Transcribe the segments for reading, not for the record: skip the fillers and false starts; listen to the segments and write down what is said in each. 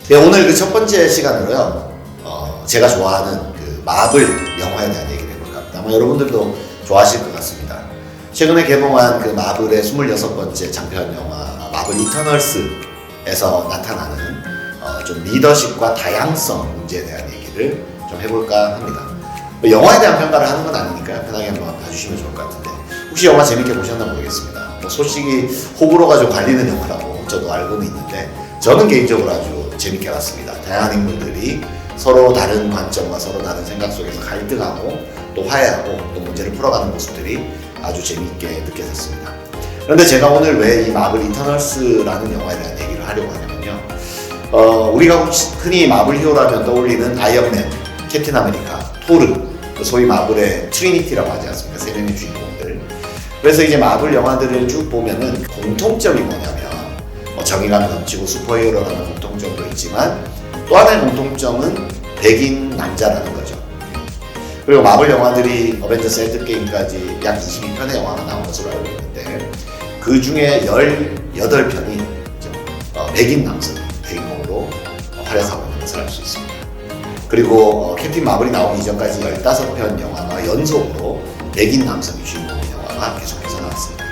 네, 오늘 그 첫 번째 시간으로요, 제가 좋아하는 그 마블 영화에 대한 얘기를 해볼까 합니다. 아마 여러분들도 좋아하실 것 같습니다. 최근에 개봉한 그 마블의 26번째 장편 영화 마블 이터널스에서 나타나는 좀 리더십과 다양성 문제에 대한 얘기를 좀 해볼까 합니다. 영화에 대한 평가를 하는 건 아니니까요. 편하게 한번 봐주시면 좋을 것 같은데, 혹시 영화 재밌게 보셨나 모르겠습니다. 솔직히 호불호가 좀 갈리는 영화라고 저도 알고는 있는데, 저는 개인적으로 아주 재밌게 봤습니다. 다양한 인물들이 서로 다른 관점과 서로 다른 생각 속에서 갈등하고 또 화해하고 또 문제를 풀어가는 모습들이 아주 재미있게 느껴졌습니다. 그런데 제가 오늘 왜 이 마블 이터널스라는 영화에 대한 얘기를 하려고 하냐면요, 우리가 흔히 마블 히어로라면 떠올리는 아이언맨, 캡틴 아메리카, 토르, 소위 마블의 트리니티라고 하지 않습니까? 세 명의 주인공들. 그래서 이제 마블 영화들을 쭉 보면은 공통점이 뭐냐면, 정의감이 넘치고 슈퍼히어로라는 공통점도 있지만 또 하나의 공통점은 백인 남자라는 거죠. 그리고 마블 영화들이 어벤져스 엔드게임까지 약 22편의 영화가 나온 것으로 알고 있는데, 그 중에 18편이 백인 남성이 주인공으로 활약하고 있는 것을 알 수 있습니다. 그리고 캡틴 마블이 나오기 이전까지 15편 영화가 연속으로 백인 남성이 주인공인 영화가 계속해서 나왔습니다.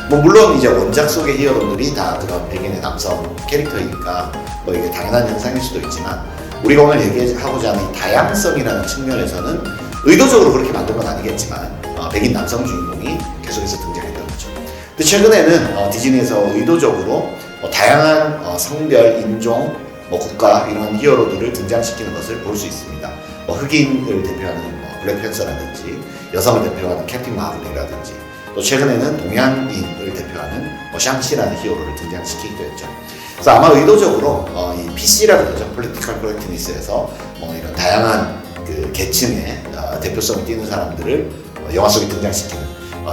물론 이제 원작 속의 히어로들이 다 그런 백인의 남성 캐릭터이니까 이게 당연한 현상일 수도 있지만, 우리가 오늘 얘기하고자 하는 이 다양성이라는 측면에서는 의도적으로 그렇게 만든 건 아니겠지만 백인 남성 주인공이 계속해서 등장했던 거죠. 근데 최근에는 디즈니에서 의도적으로 다양한 성별, 인종, 국가 이런 히어로들을 등장시키는 것을 볼 수 있습니다. 흑인을 대표하는 블랙팬서라든지, 여성을 대표하는 캡틴 마블이라든지, 또 최근에는 동양인을 대표하는 샹치라는 히어로를 등장시키기도 했죠. 그래서 아마 의도적으로 이 PC라고 그러죠. Political Correctness에서 이런 다양한 그 계층의 대표성을 띠는 사람들을 영화 속에 등장시키는,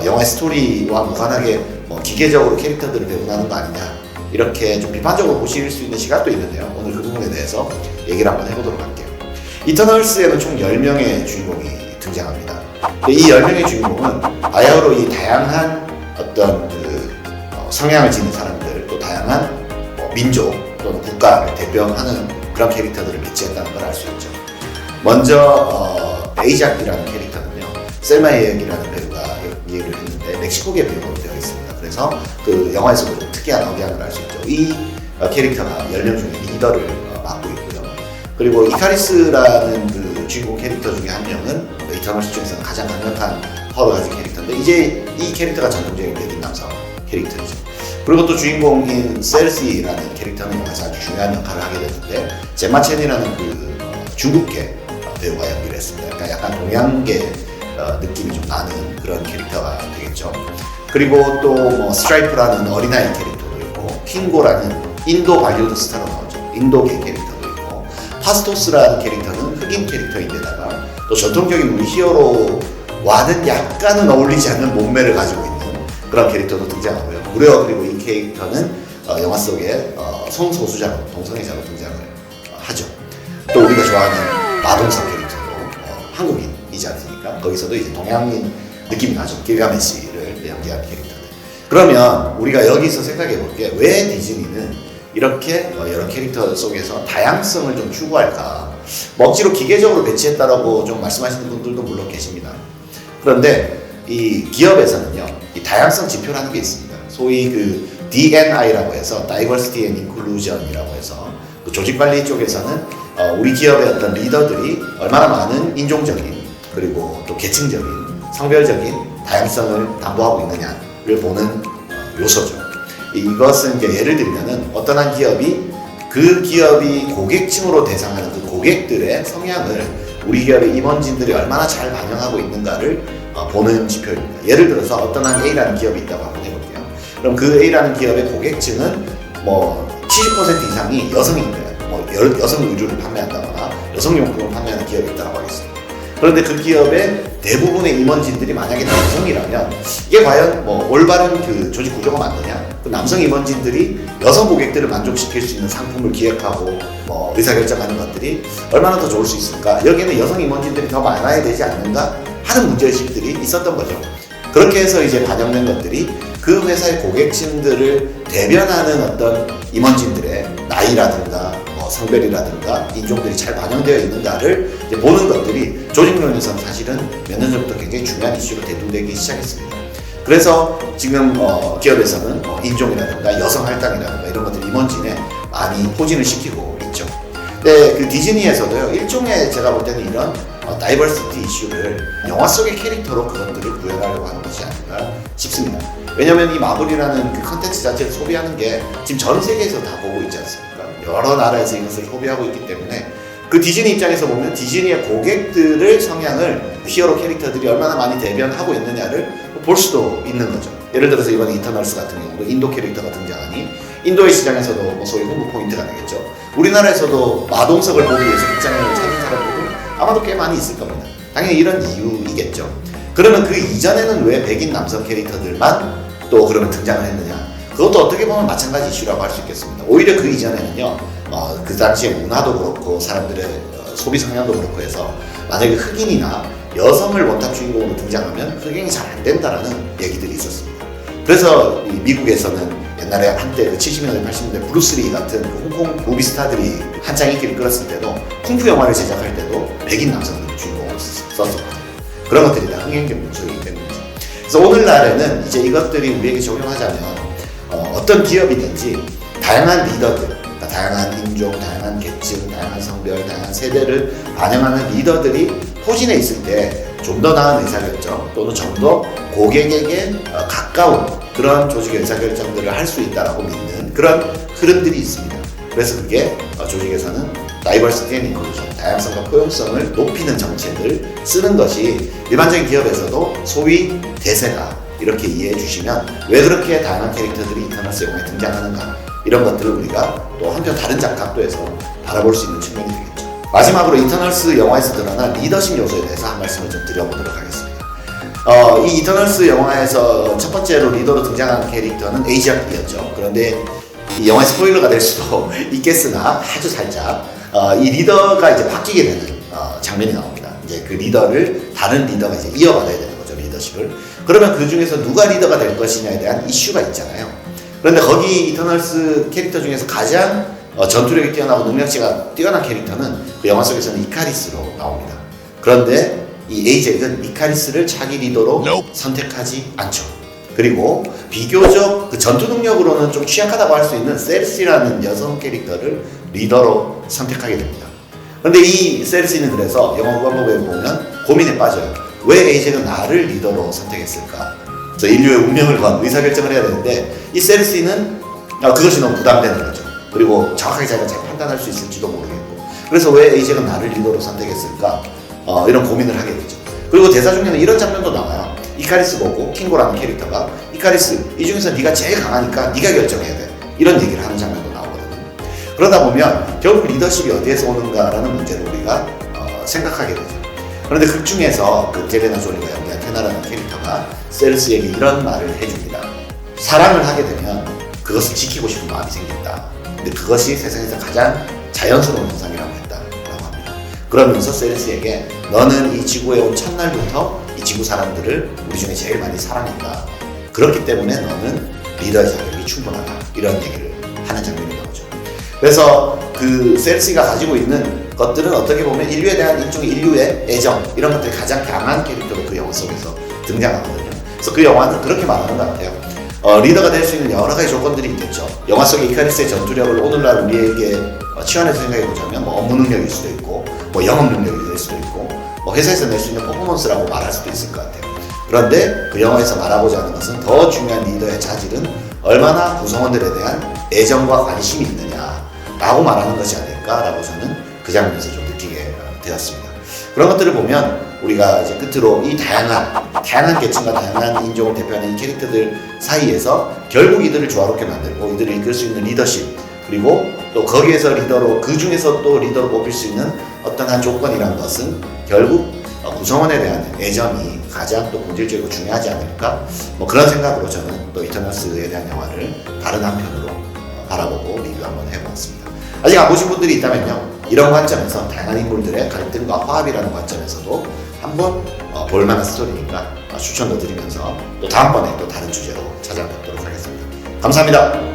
영화의 스토리와 무관하게 기계적으로 캐릭터들을 배분하는 거 아니냐, 이렇게 좀 비판적으로 보실 수 있는 시각도 있는데요. 오늘 그 부분에 대해서 얘기를 한번 해보도록 할게요. 이터널스에는 총 10명의 주인공이 등장합니다. 이 10명의 주인공은 바야흐로 이 다양한 어떤 그 성향을 지닌 사람들, 또 다양한 민족 또는 국가를 대표하는 그런 캐릭터들을 배치했다는 걸 알 수 있죠. 먼저 에이작이라는 캐릭터는요, 셀마 예역이라는 배우가 얘기를 했는데 멕시코계 배우로 되어 있습니다. 그래서 그 영화에서도 좀 특이한 억양을 알 수 있죠. 이 캐릭터가 10명 중에 리더를 맡고 있고요. 그리고 이카리스라는 그 주인공 캐릭터 중에 한 명은 이터널스 중에서는 가장 강력한 파워를 가진 캐릭터인데, 이제 이 캐릭터가 전통적인 백인 남성 캐릭터이죠. 그리고 또 주인공인 셀시라는 캐릭터는 영화에서 아주 중요한 역할을 하게 되는데, 젬마 첸이라는 그 중국계 배우가 연기를 했습니다. 그러니까 약간 동양계 느낌이 좀 나는 그런 캐릭터가 되겠죠. 그리고 또 스트라이프라는 어린아이 캐릭터도 있고, 핑고라는 인도 발리우드 스타로 나오죠. 인도계 캐릭터도 있고, 파스토스라는 캐릭터는 흑인 캐릭터인데다가 또 전통적인 우리 히어로와는 약간은 어울리지 않는 몸매를 가지고 있는 그런 캐릭터도 등장하고요. 무려 그리고 이 캐릭터는 영화 속에 성소수자로, 동성애자로 등장을 하죠. 또 우리가 좋아하는 마동석 캐릭터도 한국인이지 않습니까? 거기서도 이제 동양인 느낌이 나죠. 길가메시를 연기한 캐릭터들. 그러면 우리가 여기서 생각해 볼게, 왜 디즈니는 이렇게 여러 캐릭터 속에서 다양성을 좀 추구할까? 억지로 기계적으로 배치했다라고 좀 말씀하시는 분들도 물론 계십니다. 그런데 이 기업에서는요, 이 다양성 지표라는 게 있습니다. 소위 그 D&I라고 해서 Diversity and Inclusion이라고 해서 그 조직 관리 쪽에서는 우리 기업의 어떤 리더들이 얼마나 많은 인종적인, 그리고 또 계층적인, 성별적인 다양성을 담보하고 있느냐를 보는 요소죠. 이것은 이제 예를 들면은 어떤 한 기업이 그 기업이 고객층으로 대상하는 그 고객들의 성향을 우리 기업의 임원진들이 얼마나 잘 반영하고 있는가를 보는 지표입니다. 예를 들어서 어떤 한 A라는 기업이 있다고 한번 해볼게요. 그럼 그 A라는 기업의 고객층은 70% 이상이 여성인데, 여성 의류를 판매한다거나 여성용품을 판매하는 기업이 있다고 하겠습니다. 그런데 그 기업의 대부분의 임원진들이 만약에 남성이라면 이게 과연 올바른 그 조직 구조가 맞느냐? 그 남성 임원진들이 여성 고객들을 만족시킬 수 있는 상품을 기획하고 의사결정하는 것들이 얼마나 더 좋을 수 있을까? 여기에는 여성 임원진들이 더 많아야 되지 않는가 하는 문제의식들이 있었던 거죠. 그렇게 해서 이제 반영된 것들이 그 회사의 고객층들을 대변하는 어떤 임원진들의 나이라든가 성별이라든가 인종들이 잘 반영되어 있는가를 이제 보는 것들이 조직론에서는 사실은 몇 년 전부터 굉장히 중요한 이슈로 대두되기 시작했습니다. 그래서 지금 기업에서는 인종이라든가 여성 할당이라든가 이런 것들이 임원진에 많이 포진을 시키고 있죠. 근데 그 디즈니에서도요, 일종의 제가 볼 때는 이런 다이버시티 이슈를 영화 속의 캐릭터로 그것들을 구현하려고 하는 것이 아닌가 싶습니다. 왜냐면 이 마블이라는 그 컨텐츠 자체를 소비하는 게 지금 전 세계에서 다 보고 있지 않습니까? 여러 나라에서 이것을 소비하고 있기 때문에 그 디즈니 입장에서 보면 디즈니의 고객들의 성향을 히어로 캐릭터들이 얼마나 많이 대변하고 있느냐를 볼 수도 있는 거죠. 예를 들어서 이번에 이터널스 같은 경우도 인도 캐릭터가 등장하니 인도의 시장에서도 뭐 소위 홍보 포인트가 되겠죠. 우리나라에서도 마동석을 보기 위해서 극장을 찾는 사람들도 아마도 꽤 많이 있을 겁니다. 당연히 이런 이유이겠죠. 그러면 그 이전에는 왜 백인 남성 캐릭터들만 또 그러면 등장을 했느냐? 그것도 어떻게 보면 마찬가지 이슈라고 할 수 있겠습니다. 오히려 그 이전에는요, 그 당시에 문화도 그렇고 사람들의 소비 성향도 그렇고 해서 만약에 흑인이나 여성을 원탑 주인공으로 등장하면 흑인이 잘 안 된다라는 얘기들이 있었습니다. 그래서 미국에서는 옛날에 한때 그 70년대, 80년대 브루스리 같은 홍콩 무비 스타들이 한창 인기를 끌었을 때도 쿵푸 영화를 제작할 때도 백인 남성들을 주인공으로 썼었거든요. 그런 것들이 다 흥행적 요소이기 때문이죠. 그래서 오늘날에는 이제 이것들이 우리에게 적용하자면 어떤 기업이든지 다양한 리더들, 그러니까 다양한 인종, 다양한 계층, 다양한 성별, 다양한 세대를 반영하는 리더들이 포진해 있을 때 좀 더 나은 의사결정 또는 좀 더 고객에게 가까운 그런 조직의 의사결정들을 할 수 있다고 믿는 그런 흐름들이 있습니다. 그래서 그게 조직에서는 다이버시티 앤 인클루전, 다양성과 포용성을 높이는 정책을 쓰는 것이 일반적인 기업에서도 소위 대세다, 이렇게 이해해 주시면 왜 그렇게 다양한 캐릭터들이 이터널스 영화에 등장하는가, 이런 것들을 우리가 또 한편 다른 각도에서 바라볼 수 있는 측면이 되겠죠. 마지막으로 이터널스 영화에서 드러난 리더십 요소에 대해서 한 말씀을 좀 드려보도록 하겠습니다. 이 이터널스 영화에서 첫 번째로 리더로 등장한 캐릭터는 에이작이었죠. 그런데 이 영화의 스포일러가 될 수도 있겠으나 아주 살짝 이 리더가 이제 바뀌게 되는 장면이 나옵니다. 이제 그 리더를 다른 리더가 이제 이어받아야 되는 거죠, 리더십을. 그러면 그 중에서 누가 리더가 될 것이냐에 대한 이슈가 있잖아요. 그런데 거기 이터널스 캐릭터 중에서 가장 전투력이 뛰어나고 능력치가 뛰어난 캐릭터는 그 영화 속에서는 이카리스로 나옵니다. 그런데 이 에이젝은 이카리스를 자기 리더로 선택하지 않죠. 그리고 비교적 그 전투 능력으로는 좀 취약하다고 할 수 있는 셀시라는 여성 캐릭터를 리더로 선택하게 됩니다. 그런데 이 셀시는 그래서 영화 후반부에 보면 고민에 빠져요. 왜 에이젝은 나를 리더로 선택했을까? 그래서 인류의 운명을 건 의사결정을 해야 되는데 이 셀시는 그것이 너무 부담되는 거죠. 그리고 정확하게 자기가 잘 판단할 수 있을지도 모르겠고, 그래서 왜 에이젝은 나를 리더로 선택했을까? 이런 고민을 하게 되죠. 그리고 대사 중에는 이런 장면도 나와요. 이카리스 보고 킹고라는 캐릭터가 이카리스, 이 중에서 네가 제일 강하니까 네가 결정해야 돼, 이런 얘기를 하는 장면도 나오거든요. 그러다 보면 결국 리더십이 어디에서 오는가라는 문제를 우리가 생각하게 되죠. 그런데 그 중에서 그 젤레나 졸리가 연기한 테나라는 캐릭터가 셀스에게 이런 말을 해줍니다. 사랑을 하게 되면 그것을 지키고 싶은 마음이 생긴다. 근데 그것이 세상에서 가장 자연스러운 현상이라고 했다라고 합니다. 그러면서 셀스에게 너는 이 지구에 온 첫날부터 이 지구 사람들을 우리 중에 제일 많이 사랑했다. 그렇기 때문에 너는 리더의 자격이 충분하다. 이런 얘기를 하는 장면이 나오죠. 그래서 그 셀시가 가지고 있는 것들은 어떻게 보면 인류에 대한 일종의 인류의 애정, 이런 것들이 가장 강한 캐릭터로 그 영화 속에서 등장하거든요. 그래서 그 영화는 그렇게 말하는 것 같아요. 리더가 될 수 있는 여러 가지 조건들이 있겠죠. 영화 속의 이카리스의 전투력을 오늘날 우리에게 치환해서 생각해보자면 뭐 업무 능력일 수도 있고, 뭐 영업 능력이 될 수도 있고, 뭐 회사에서 낼 수 있는 퍼포먼스라고 말할 수도 있을 것 같아요. 그런데 그 영화에서 말하고자 하는 것은 더 중요한 리더의 자질은 얼마나 구성원들에 대한 애정과 관심이 있느냐라고 말하는 것이 아닐까라고 저는 그 장면에서 좀 느끼게 되었습니다. 그런 것들을 보면 우리가 이제 끝으로 이 다양한 계층과 다양한 인종을 대표하는 이 캐릭터들 사이에서 결국 이들을 조화롭게 만들고 이들을 이끌 수 있는 리더십, 그리고 또 거기에서 리더로, 그 중에서 또 리더로 뽑힐 수 있는 어떤 한 조건이라는 것은 결국 구성원에 대한 애정이 가장 또 본질적이고 중요하지 않을까, 뭐 그런 생각으로 저는 또 이터널스에 대한 영화를 다른 한편으로 바라보고 리뷰 한번 해보았습니다. 아직 안 보신 분들이 있다면요, 이런 관점에서 다양한 인물들의 갈등과 화합이라는 관점에서도 한번 볼만한 스토리니까 추천도 드리면서 또 다음번에 또 다른 주제로 찾아뵙도록 하겠습니다. 감사합니다.